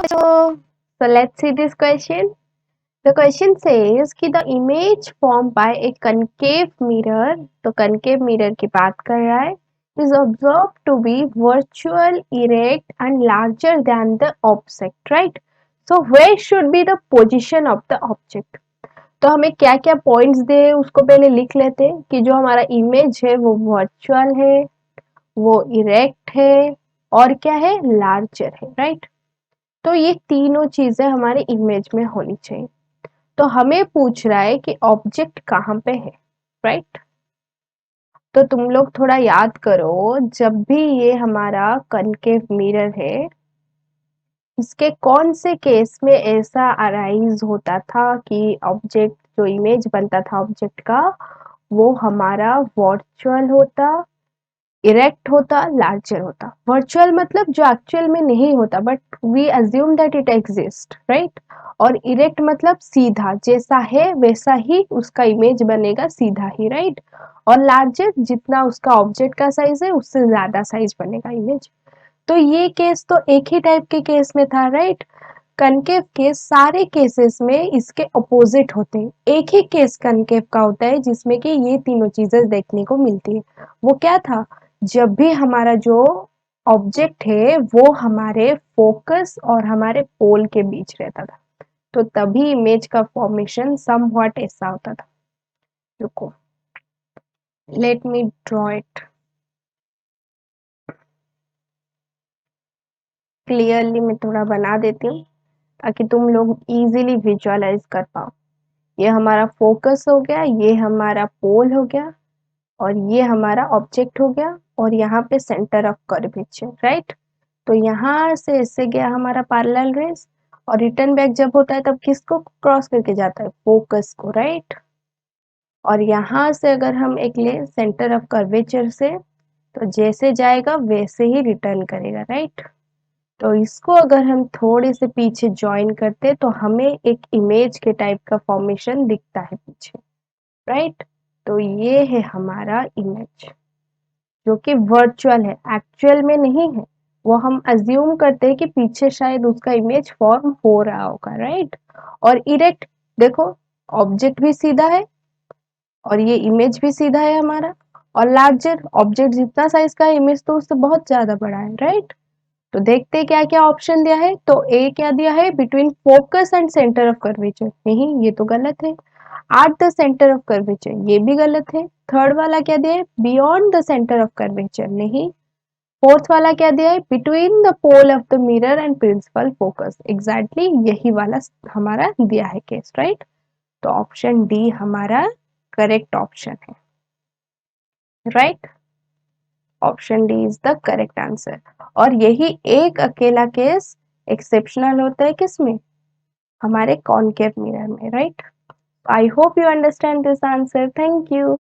So let's see this question. The question says कि the image formed by a concave mirror, तो concave mirror की बात कर रहा है, is observed to be virtual, erect and larger than the object, right? So where should be the position of the object? तो हमें क्या क्या पॉइंट्स दे उसको पहले लिख लेते हैं कि जो हमारा इमेज है वो वर्चुअल है, वो इरेक्ट है और क्या है, लार्जर है, राइट? तो ये तीनों चीजें हमारे इमेज में होनी चाहिए। तो हमें पूछ रहा है कि ऑब्जेक्ट कहाँ पे है, राइट? तो तुम लोग थोड़ा याद करो, जब भी ये हमारा कनकेव मिरर है, इसके कौन से केस में ऐसा अराइज होता था कि ऑब्जेक्ट, जो इमेज बनता था ऑब्जेक्ट का, वो हमारा वर्चुअल होता, इरेक्ट होता, लार्जर होता। वर्चुअल मतलब जो एक्चुअल में नहीं होता but we assume that it exist, right? और इरेक्ट मतलब सीधा, जैसा है वैसा ही उसका इमेज बनेगा, सीधा ही, राइट? और लार्जर जितना उसका ऑब्जेक्ट का साइज है उससे ज्यादा साइज बनेगा इमेज। तो ये केस तो एक ही टाइप के केस में था, राइट? कनकेव केस सारे केसेस में इसके अपोजिट होते हैं। एक ही केस कनकेव का होता है जिसमें कि ये तीनों चीजें देखने को मिलती है। वो क्या था? जब भी हमारा जो ऑब्जेक्ट है वो हमारे फोकस और हमारे पोल के बीच रहता था, तो तभी इमेज का फॉर्मेशन समव्हाट ऐसा होता था। रुको, let me draw it clearly. मैं थोड़ा बना देती हूँ ताकि तुम लोग इजीली विजुअलाइज कर पाओ। ये हमारा फोकस हो गया, ये हमारा पोल हो गया, और ये हमारा ऑब्जेक्ट हो गया, और यहाँ पे सेंटर ऑफ कर्वेचर, राइट? तो यहाँ से ऐसे गया हमारा पैरेलल रेस, और रिटर्न बैक जब होता है तब किसको क्रॉस करके जाता है? फोकस को, राइट? और यहाँ से अगर हम एक ले सेंटर ऑफ कर्वेचर से, तो जैसे जाएगा वैसे ही रिटर्न करेगा, राइट? तो इसको अगर हम थोड़े से पीछे ज्वाइन करते तो हमें एक इमेज के टाइप का फॉर्मेशन दिखता है पीछे, राइट? तो ये है हमारा इमेज जो कि वर्चुअल है, एक्चुअल में नहीं है। वो हम अज्यूम करते हैं कि पीछे शायद उसका इमेज फॉर्म हो रहा होगा, राइट? और इरेक्ट, देखो ऑब्जेक्ट भी सीधा है और ये इमेज भी सीधा है हमारा। और लार्जर, ऑब्जेक्ट जितना साइज का है, इमेज तो उससे बहुत ज्यादा बड़ा है, राइट? तो देखते हैं क्या क्या ऑप्शन दिया है। तो ए क्या दिया है? Between focus and centre of curvature, नहीं ये तो गलत है। At the centre of curvature, ये भी गलत है। थर्ड वाला क्या दिया है? Beyond the centre of curvature, नहीं। फोर्थ वाला क्या दिया है? Between the pole of the mirror and principal focus, exactly यही वाला हमारा दिया है केस, राइट? तो ऑप्शन डी हमारा करेक्ट ऑप्शन है, right? Option D is the correct answer. और यही एक अकेला केस एक्सेप्शनल होता है किसमें? हमारे कॉनकेव मिरर में, right? I hope you understand this answer. Thank you.